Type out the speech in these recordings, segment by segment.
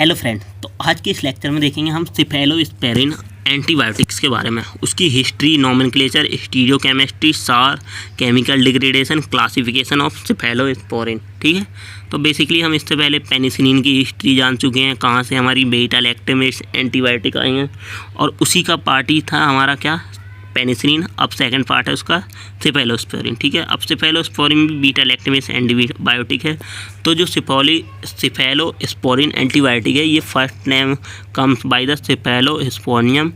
Hello friend, तो आज के इस लेक्चर में देखेंगे हम सिफेलोस्पोरिन एंटीबायोटिक्स के बारे में, उसकी हिस्ट्री, नोमेनक्लेचर, स्टीरियोकेमिस्ट्री, सार, chemical degradation, classification of cephalosporin. ठीक है, तो बेसिकली हम इससे पहले पेनिसिलिन की हिस्ट्री जान चुके हैं, कहाँ से हमारी बीटा लैक्टम एंटीबायोटिक आई हैं, और उसी का पार्ट ही था हमारा क्या, पेनिसिलिन। अब सेकंड पार्ट है उसका सिफेलोस्पोरिन। ठीक है, अब सिफेलोस्पोरिन भी बीटा लैक्टमेस एंटीबायोटिक है। तो जो सिफेलोस्पोरिन एंटीबायोटिक है, ये first name comes by the cephalosporium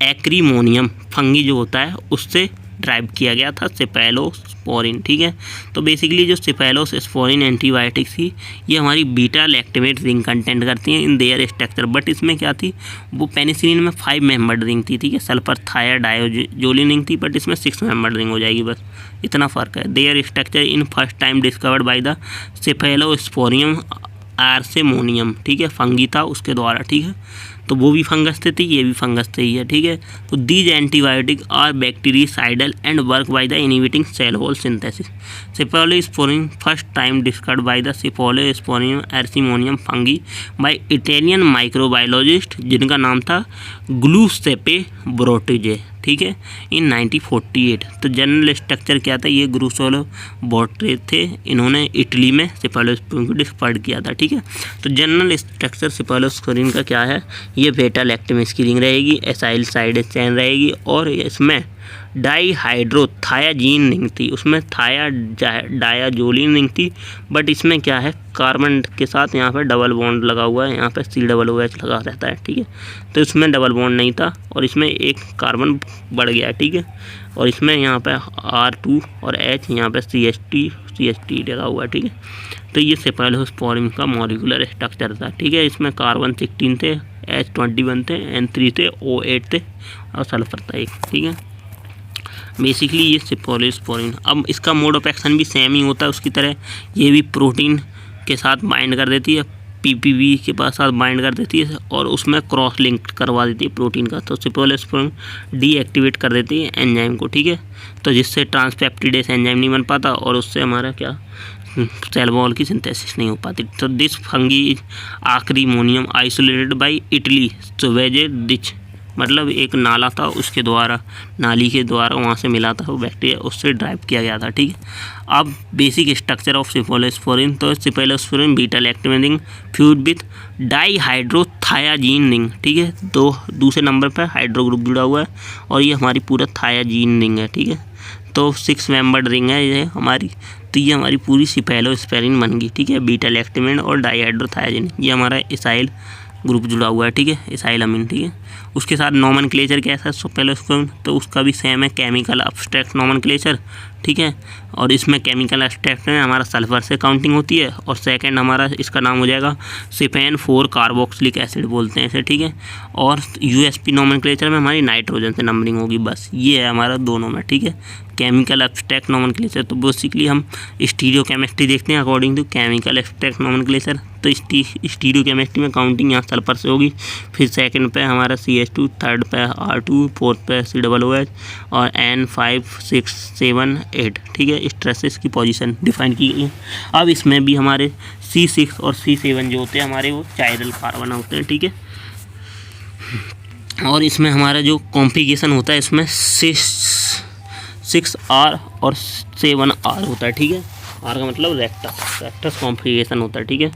acremonium fungi जो होता है उससे ड्राइव किया गया था सिफेलोस्पोरिन। ठीक है, तो बेसिकली जो सिफेलोस्पोरिन एंटीबायोटिक्स थी ये हमारी बीटा लैक्टमेट रिंग कंटेंट करती हैं इन देयर स्ट्रक्चर, बट इसमें क्या थी, वो पेनिसिलिन में 5 मेंबर्ड रिंग थी। ठीक है, सल्फर थायाडायोजोलिन रिंग थी, बट इसमें 6 मेंबर्ड रिंग हो जाएगी, बस इतना फ़र्क है। Their structure in first time discovered by the cephalosporium आर्सेमोनियम। ठीक है, फंगी था उसके द्वारा। ठीक है, तो वो भी फंगस थे, ये भी फंगस थे ही है। ठीक है, तो these antibiotic are bactericidal and work by the inhibiting cell wall synthesis. Cephalosporin first time discovered by the cephalosporium आर्सेमोनियम फंगी बाय इटालियन माइक्रोबायोलॉजिस्ट जिनका नाम था ग्लुसेप्पे बोर्टिजे। ठीक है, इन 1948। तो जनरल स्ट्रक्चर क्या था, ये ग्लुसेप्पे बोर्टिजे थे, इन्होंने इटली में सिफेलोस्पोरिन को डिस्कवर किया था। ठीक है, तो जनरल स्ट्रक्चर सिफेलोस्पोरिन का क्या है, ये बेटा लैक्टमेस की रिंग रहेगी, एसाइल साइड चैन रहेगी, और इसमें डाईहाइड्रोथायाजीन रिंग थी, उसमें थायाडायाजोलिन रिंग थी, बट इसमें क्या है, कार्बन के साथ यहाँ पे डबल बॉन्ड लगा हुआ है, यहाँ पे COOH लगा रहता है। ठीक है, तो इसमें डबल बॉन्ड नहीं था और इसमें एक कार्बन बढ़ गया। ठीक है, और इसमें यहाँ पे R2 और H, यहाँ पे CH3 लगा हुआ है। ठीक है, तो ये सिफेलोस्पोरिन का मॉलिक्यूलर स्ट्रक्चर था। ठीक है, इसमें कार्बन 16 थे, H21 थे, N3 थे, O8 थे और सल्फर था 1। ठीक है, बेसिकली ये सिफेलोस्पोरिन। अब इसका मोड ऑफ एक्शन भी सेम ही होता है उसकी तरह, ये भी प्रोटीन के साथ बाइंड कर देती है, PPB के पास साथ बाइंड कर देती है और उसमें क्रॉस लिंक करवा देती है प्रोटीन का, तो सिफेलोस्पोरिन डीएक्टिवेट कर देती है एंजाइम को। ठीक है, तो जिससे ट्रांसपेप्टिडेस एंजाइम नहीं बन पाता और उससे हमारा क्या, सेल वॉल की सिंथेसिस नहीं हो पाती। तो this fungi is acremonium isolated by Italy sewage ditch, मतलब एक नाला था उसके द्वारा, नाली के द्वारा वहाँ से मिला था वो बैक्टीरिया, उससे ड्राइव किया गया था। ठीक है, अब बेसिक स्ट्रक्चर ऑफ सिफेलोस्पोरिन, तो cephalosporin beta lactam ring fuse with dihydrothiazine ring. ठीक है, दूसरे नंबर पर हाइड्रो ग्रुप जुड़ा हुआ है और ये हमारी पूरा थायाजीन रिंग है। ठीक है, तो 6 मेंबर्ड रिंग है ये हमारी, तो ये हमारी पूरी सिफेलोस्पोरिन बन गई। ठीक है, बीटा लैक्टम और डाईहाइड्रोथायाजीन, ये हमारा इसाइल ग्रुप जुड़ा हुआ है। ठीक है, इसाइल अमीन। ठीक है, उसके साथ नोमेनक्लेचर कैसा है सिफेलोस्पोरिन, तो उसका भी सेम है, केमिकल एब्स्ट्रैक्ट नोमेनक्लेचर। ठीक है, और इसमें केमिकल एब्स्ट्रैक्ट में हमारा सल्फर से काउंटिंग होती है और सेकंड हमारा इसका नाम हो जाएगा सिफेन 4 कार्बोक्सिलिक एसिड बोलते हैं इसे। ठीक है, और USP नोमेनक्लेचर में हमारी नाइट्रोजन से नंबरिंग होगी, बस ये है हमारा दोनों में। ठीक है, केमिकल एब्स्ट्रैक्ट नोमेनक्लेचर, तो बेसिकली हम स्टीरियोकेमिस्ट्री देखते हैं according to chemical abstract nomenclature. तो स्टीरियोकेमिस्ट्री में काउंटिंग यहाँ सल्फर से होगी, फिर सेकंड पे हमारा CH2, थर्ड पे R2, फोर्थ पे COOH और N5, 6, 7, 8। ठीक है, इस तरह से इसकी पोजीशन डिफाइन की गई है। अब इसमें भी हमारे C6 और C7 जो होते हैं हमारे, वो चाइरल कार्बन होते हैं। ठीक है, और इसमें हमारा जो कॉम्प्लिकेशन होता है, इसमें 6R और 7R होता है। ठीक है, R का मतलब रेक्टस कॉम्प्लिकेशन होता है। ठीक है,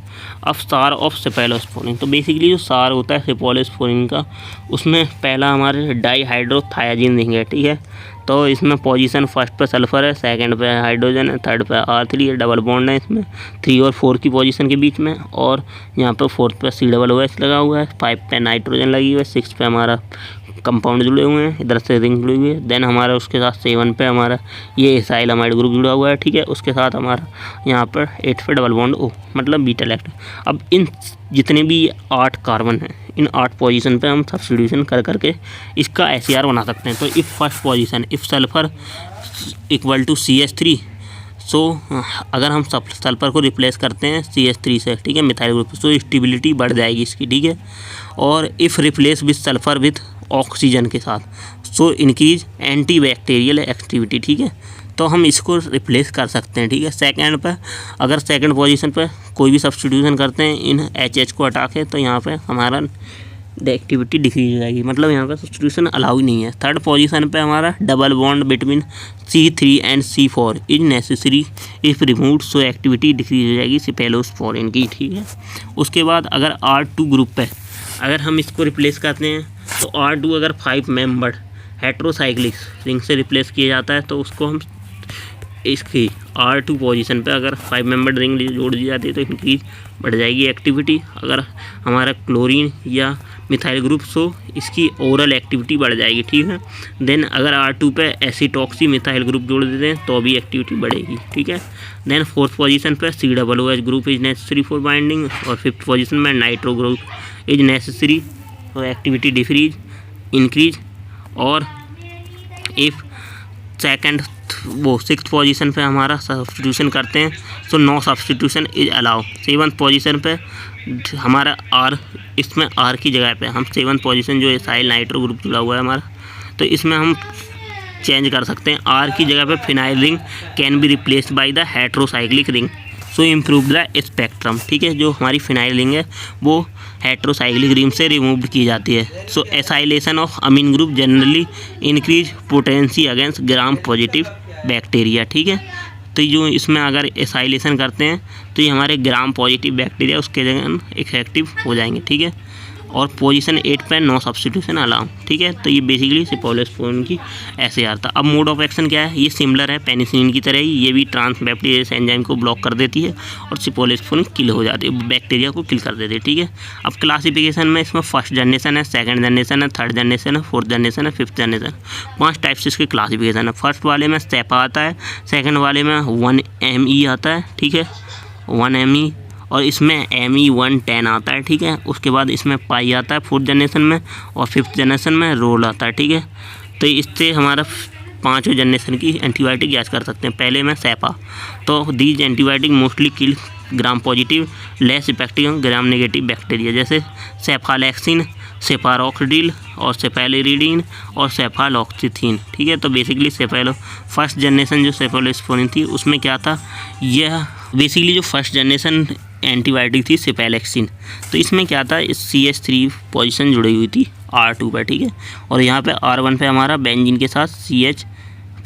अब सार ऑफ सिफेलोस्पोरिन, तो बेसिकली जो सार होता है सिफेलोस्पोरिन का, उसमें पहला हमारे डाईहाइड्रोथायाजीन रिंग है। ठीक है, तो इसमें पोजीशन फर्स्ट पे सल्फर है, सेकंड पे हाइड्रोजन है, थर्ड पे R3 है, डबल बॉन्ड है इसमें 3 और 4 की पोजीशन के बीच में, और यहाँ पे फोर्थ पे COOH लगा हुआ है, 5 पे नाइट्रोजन लगी हुई है, 6 पे हमारा कंपाउंड जुड़े हुए हैं, इधर से रिंग जुड़ी हुई है। देन हमारा उसके साथ 7 पे हमारा ये इसाइल अमाइड ग्रुप जुड़ा हुआ है। ठीक है, उसके साथ हमारा यहाँ पर 8 पे डबल बॉन्ड O, मतलब बीटा लैक्टम। अब इन जितने भी 8 कार्बन हैं, इन 8 पोजीशन पे हम सब्स्टिट्यूशन कर करके इसका SCR बना सकते हैं। तो if first position, if sulphur equal to CH3, so अगर हम सल्फर को रिप्लेस करते हैं CH3 से, ठीक है, मिथाइल ग्रुप, तो स्टेबिलिटी बढ़ जाएगी इसकी। ठीक है, और if replace with sulphur with oxygen के साथ, so increase anti bacterial activity. ठीक है, तो हम इसको रिप्लेस कर सकते हैं, ठीक है। सेकंड पे अगर सेकंड पोजीशन पे कोई भी सब्स्टिट्यूशन करते हैं इन एच को हटा के, तो यहाँ पे हमारा एक्टिविटी डिक्रीज हो जाएगी, मतलब यहाँ पे सब्स्टिट्यूशन अलाउ ही नहीं है। थर्ड पोजीशन पे हमारा double bond between C3 and C4 is necessary if removed, so activity decrease हो जाएगी सेफेलोस्पोरिन की, ठीक है। उसके बाद अगर R2 ग्रुप पे अगर हम इसको रिप्लेस करते हैं तो R2 अगर 5 मेंबर्ड हेट्रोसाइक्लिक रिंग से रिप्लेस किया जाता है तो उसको हम इसकी R2 पोजीशन पे अगर 5 मेंबर्ड रिंग जोड़ दी जाती है तो इनकी बढ़ जाएगी एक्टिविटी। अगर हमारा क्लोरीन या मिथाइल ग्रुप सो इसकी ओरल एक्टिविटी बढ़ जाएगी, ठीक है। देन अगर R2 पे एसिटॉक्सी मिथाइल ग्रुप जोड़ देते हैं तो भी एक्टिविटी बढ़ेगी, ठीक है। देन फोर्थ पोजीशन पे COOH group is necessary for binding, और फिफ्थ पोजीशन में nitro group is necessary for activity decrease increase, और इफ सेकंड वो सिक्स पोजीशन पे हमारा सब्स्टिट्यूशन करते हैं तो no substitution is allow. Seventh position पे हमारा R, इसमें R की जगह पे हम सेवन्थ पोजीशन जो एसाइल नाइट्रो ग्रुप जुड़ा हुआ है हमारा, तो इसमें हम चेंज कर सकते हैं। R की जगह पे phenyl ring can be replaced by the heterocyclic ring so improve the spectrum, ठीक है। जो हमारी फिनाइल रिंग है वो हेट्रोसाइक्लिक रिंग से रिमूव की जाती है। So acylation of amine group generally increase potency against gram positive bacteria, ठीक है। तो जो इसमें अगर एसाइलेशन करते हैं तो ये हमारे ग्राम पॉजिटिव बैक्टीरिया उसके जगह इफेक्टिव हो जाएंगे, ठीक है। और पोजीशन 8 पे नो सब्स्टिट्यूशन अलाउ, ठीक है। तो ये बेसिकली सेफेलोस्पोरिन की ऐसे आता। अब मोड ऑफ एक्शन क्या है, ये सिमिलर है पेनिसिलिन की तरह ही, ये भी ट्रांसपेप्टिडेज एंजाइम को ब्लॉक कर देती है और सेफेलोस्पोरिन किल हो जाती है, बैक्टीरिया को किल कर देती है, ठीक है। अब क्लासिफिकेशन में इसमें फर्स्ट जनरेशन है, सेकंड जनरेशन है, थर्ड जनरेशन है, फोर्थ जनरेशन है, फिफ्थ जनरेशन, 5 टाइप से इसके क्लासिफिकेशन है। फर्स्ट वाले में सेपा आता है, सेकेंड वाले में 1ME आता है, ठीक है, 1ME, और इसमें Me110 आता है, ठीक है। उसके बाद इसमें पाई आता है फोर्थ जनरेशन में, और फिफ्थ जनरेशन में रोल आता है, ठीक है। तो इससे हमारा 5वें जनरेशन की एंटीबायोटिक याद कर सकते हैं। पहले में सेपा, तो these antibiotic mostly kill gram positive less effective gram negative bacteria, जैसे सेफालेक्सिन, सेफारोक्सिडिल और सेफेलिरिडीन और सेफालॉक्सिथिन, ठीक है। तो बेसिकली फर्स्ट जनरेशन जो सेफेलोस्पोरिन थी उसमें क्या था, यह बेसिकली जो फर्स्ट जनरेशन एंटीबायोटिक थी सेफालेक्सिन, तो इसमें क्या था, इस CH3 पोजीशन जुड़ी हुई थी R2 पर, ठीक है। और यहाँ पे R1 पे हमारा बेंजीन के साथ CH,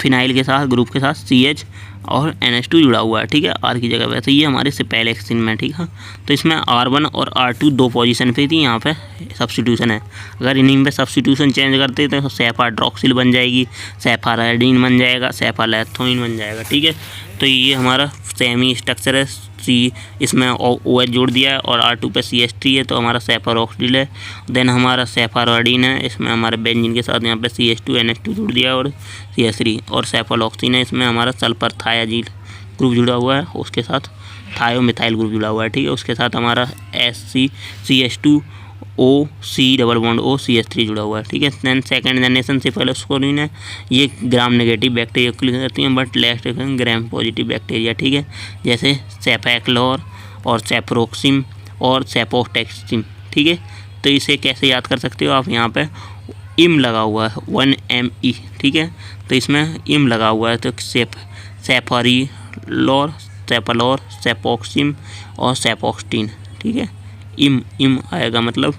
फिनाइल के साथ ग्रुप के साथ CH और NH2 जुड़ा हुआ है, ठीक है, R की जगह पे। तो ये हमारे सेफालेक्सिन में, ठीक है। तो इसमें R1 और R2 दो पोजीशन पे थी, यहाँ पे सब्स्टिट्यूशन है। अगर इन्हीं में सब्स्टिट्यूशन चेंज करते तो सेफाड्रॉक्सिल बन जाएगी, सेफाराइडीन बन जाएगा, सेफालेथोइन बन जाएगा, ठीक है। तो ये हमारा सेमी स्ट्रक्चर है, इसमें OH जोड़ दिया है, और R2 पे CH3 है तो हमारा सेफारोक्सिल है। देन हमारा सेफाराइडीन है, इसमें हमारे बेंजीन के साथ यहाँ पे CH2 NH2 जोड़ दिया है, और CH3 और सेफालॉक्सिन है, इसमें हमारा सल्फर थायाजील ग्रुप जुड़ा हुआ है, उसके साथ थायोमिथाइल ग्रुप जुड़ा हुआ है, ठीक है। उसके साथ हमारा CH2OC डबल बॉन्ड OCH3 जुड़ा हुआ है, ठीक है। दैन सेकंड जनरेशन सेफेलोस्पोरिन है, ये ग्राम नेगेटिव बैक्टीरिया को करती हैं but less gram positive bacteria, ठीक है, जैसे सेफेक्लोर और सेप्रोक्सिम और सेपोटेक्सिम, ठीक है। तो इसे कैसे याद कर सकते हो आप, यहाँ पे इम लगा हुआ है 1ME, ठीक है। तो इसमें इम लगा हुआ है, तो सेफारिलोर, सेफालोर, सेपोक्सिम और सेपोक्सटीन, ठीक है। इम आएगा मतलब,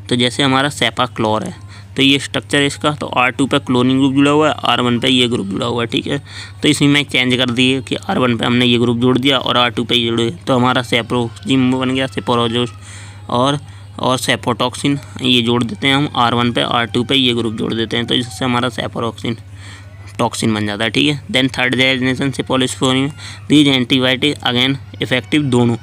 तो जैसे हमारा सेफाक्लोर है तो ये स्ट्रक्चर इसका, तो R2 पे क्लोरीन ग्रुप जुड़ा हुआ है, R1 पे ये ग्रुप जुड़ा हुआ है, ठीक है। तो इसमें मैं चेंज कर दिए कि R1 पे हमने ये ग्रुप जोड़ दिया और R2 पे ये जुड़े, तो हमारा सेप्रोक्सिम बन गया, सेपोरोजोस और सेपोटॉक्सिन ये जोड़ देते हैं हम R1 पे, R2 पे ये ग्रुप जोड़ देते हैं, तो इससे हमारा सेपोरोक्सिन टॉक्सिन बन जाता है, ठीक है। Then third generation cephalosporin, these antibiotic again effective, दोनों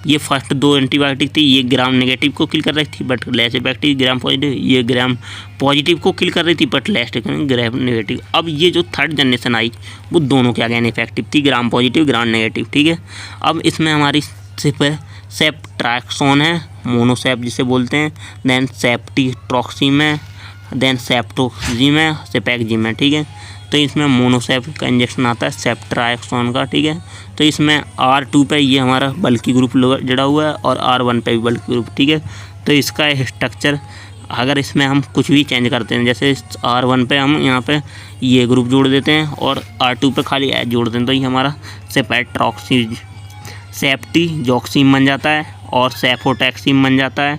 ये फर्स्ट दो एंटीबायोटिक थी, ये ग्राम नेगेटिव को किल कर रही थी but less effective gram positive, ये ग्राम पॉजिटिव को किल कर रही थी बट लेस ग्राम नेगेटिव। अब ये जो थर्ड जनरेशन आई वो दोनों के अगेन इफेक्टिव थी, ग्राम पॉजिटिव ग्राम नेगेटिव, ठीक है। अब इसमें हमारी सेप्ट्रैक्सोन है, मोनोसेप जिसे बोलते हैं, देन सेप्टीट्रॉक्सिम है, देन सेप्टोक्सिम है, सेपैक्जिम है, ठीक है। तो इसमें मोनोसेप का इंजेक्शन आता है सेप्ट्राक्सोन का, ठीक है। तो इसमें R2 पे ये हमारा बल्कि ग्रुप जुड़ा हुआ है और R1 पे भी बल्कि ग्रुप, ठीक है। तो इसका स्ट्रक्चर अगर इसमें हम कुछ भी चेंज करते हैं, जैसे R1 पे हम यहाँ पे ये ग्रुप जोड़ देते हैं और R2 पे खाली H जोड़ देते हैं, तो ये हमारा सेपेट्रॉक्सी सेप्टी जॉक्सीम बन जाता है और सेफोटैक्सीम बन जाता है।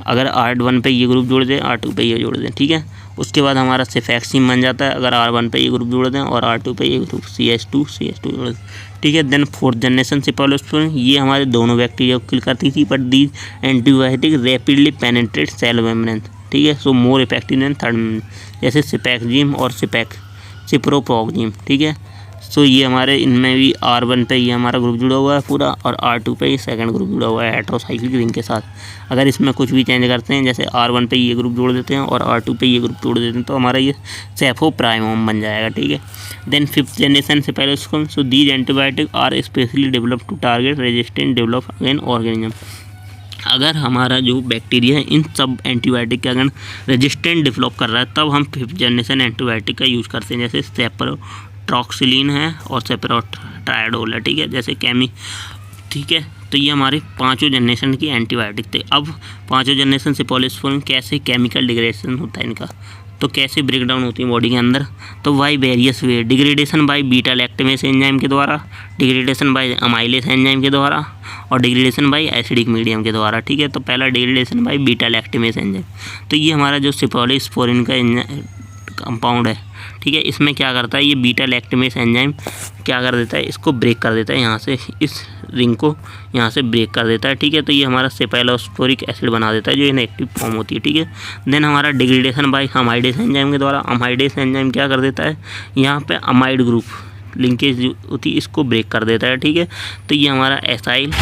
अगर R1 पे ये ग्रुप जोड़ दें, R2 पे ये जोड़ दें, ठीक है। उसके बाद हमारा सेफैक्सीम बन जाता है अगर R1 पे ये ग्रुप जोड़ दें और R2 पे ये ग्रुप CH2 जोड़ दें, ठीक है। देन 4th जनरेशन सेफेलोस्पोरिन, ये हमारे दोनों बैक्टीरिया को किल करती थी, but these antibiotic rapidly penetrate cell membrane, ठीक है। So more effective than third, जैसे सिपैक्जिम और सिप्रोप्रोक्जिम, ठीक है। सो ये हमारे इनमें भी R1 पे ये हमारा ग्रुप जुड़ा हुआ है पूरा और R2 पे ये सेकंड ग्रुप जुड़ा हुआ है हेटेरोसाइक्लिक रिंग के साथ। अगर इसमें कुछ भी चेंज करते हैं, जैसे R1 पे ये ग्रुप जोड़ देते हैं और R2 पे ये ग्रुप जोड़ देते हैं, तो हमारा ये सेफोप्राइमोम बन जाएगा, ठीक है। Then 5th generation cephalosporin, so these antibiotic are specially develop to target resistant develop again organism. अगर हमारा जो बैक्टीरिया है इन सब एंटीबायोटिक के अगर रेजिस्टेंट डेवलप कर रहा है, तब हम 5th जनरेशन एंटीबायोटिक का यूज़ करते हैं, जैसे सेप्रोट्रॉक्सिलिन है और सेप्रोट्राइडोल है, ठीक है, जैसे ठीक है। तो ये हमारे 5 जनरेशन की एंटीबायोटिक थे। अब 5 जनरेशन सेफेलोस्पोरिन कैसे केमिकल डिग्रेडेशन होता है इनका, तो कैसे ब्रेक डाउन होती है बॉडी के अंदर, तो by various way, degradation by beta lactamase enzyme के द्वारा, डिग्रेडेशन बाई अमाइलेस एंजाइम के द्वारा और डिग्रेडेशन बाई एसिडिक मीडियम के द्वारा, ठीक है। तो पहला degradation by beta lactamase enzyme, तो ये हमारा जो सेफेलोस्पोरिन का कंपाउंड है, ठीक है, इसमें क्या करता है, ये बीटा लैक्टेमेस एंजाइम क्या कर देता है, इसको ब्रेक कर देता है, यहाँ से इस रिंग को यहाँ से ब्रेक कर देता है, ठीक है। तो ये हमारा सेफेलोस्पोरिक एसिड बना देता है जो इनएक्टिव फॉर्म होती है, ठीक है। देन हमारा डिग्रेडेशन बाय अमाइडेस एंजाइम के द्वारा, अमाइडेस एंजाइम क्या कर देता है, यहाँ पे अमाइड ग्रुप लिंकेज होती है इसको ब्रेक कर देता है, ठीक है। तो ये हमारा एसाइल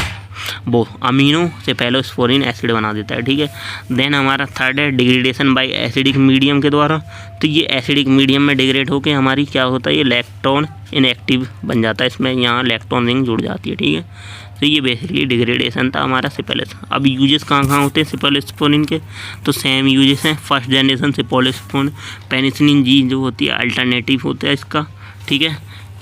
अमीनो सेफेलोस्पोरिन एसिड बना देता है, ठीक है। देन हमारा थर्ड है डिग्रेडेशन बाय एसिडिक मीडियम के द्वारा, तो ये एसिडिक मीडियम में डिग्रेड होकर हमारी क्या होता है, ये लैक्टोन इनएक्टिव बन जाता है, इसमें यहाँ लैक्टोन रिंग जुड़ जाती है, ठीक है। तो ये बेसिकली डिग्रेडेशन था हमारा सेफेलोस। अब यूजेस कहाँ होते हैं सेफेलोस्पोरिन के, तो सेम यूजेस हैं। 1st generation cephalosporin penicillin G जो होती है अल्टरनेटिव होता है इसका, ठीक है।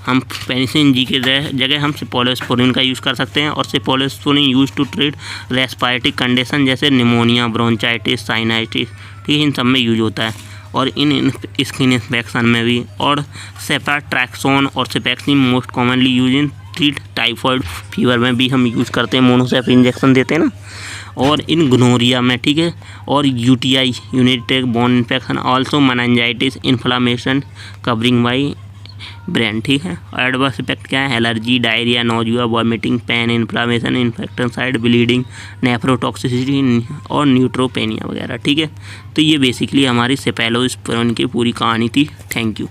हम पेनिसिलिन जी के जगह हम सेफेलोस्पोरिन का यूज़ कर सकते हैं और cephalosporin use to treat respiratory condition जैसे निमोनिया, ब्रोंचाइटिस, साइनाइटिस, ठीक है, इन सब में यूज होता है और इन स्किन इन्फेक्शन में भी। और सेफेट्रैक्सोन और cefixime most commonly use in treat typhoid fever में भी हम यूज़ करते हैं, मोनोसेफ इंजेक्शन देते हैं ना, और इन गोनोरिया में, ठीक है, और UTI यूनिटेक bone infection, also meningitis, inflammation covering by brain, ठीक है। एडवर्स इफेक्ट क्या है, allergy, diarrhoea, nausea, vomiting, pain, inflammation, इन्फेक्टिसाइड, ब्लीडिंग, नेफ्रोटॉक्सिसिटी और न्यूट्रोपेनिया वगैरह, ठीक है। तो ये बेसिकली हमारी सेफेलोस्पोरिन की पूरी कहानी थी। Thank you.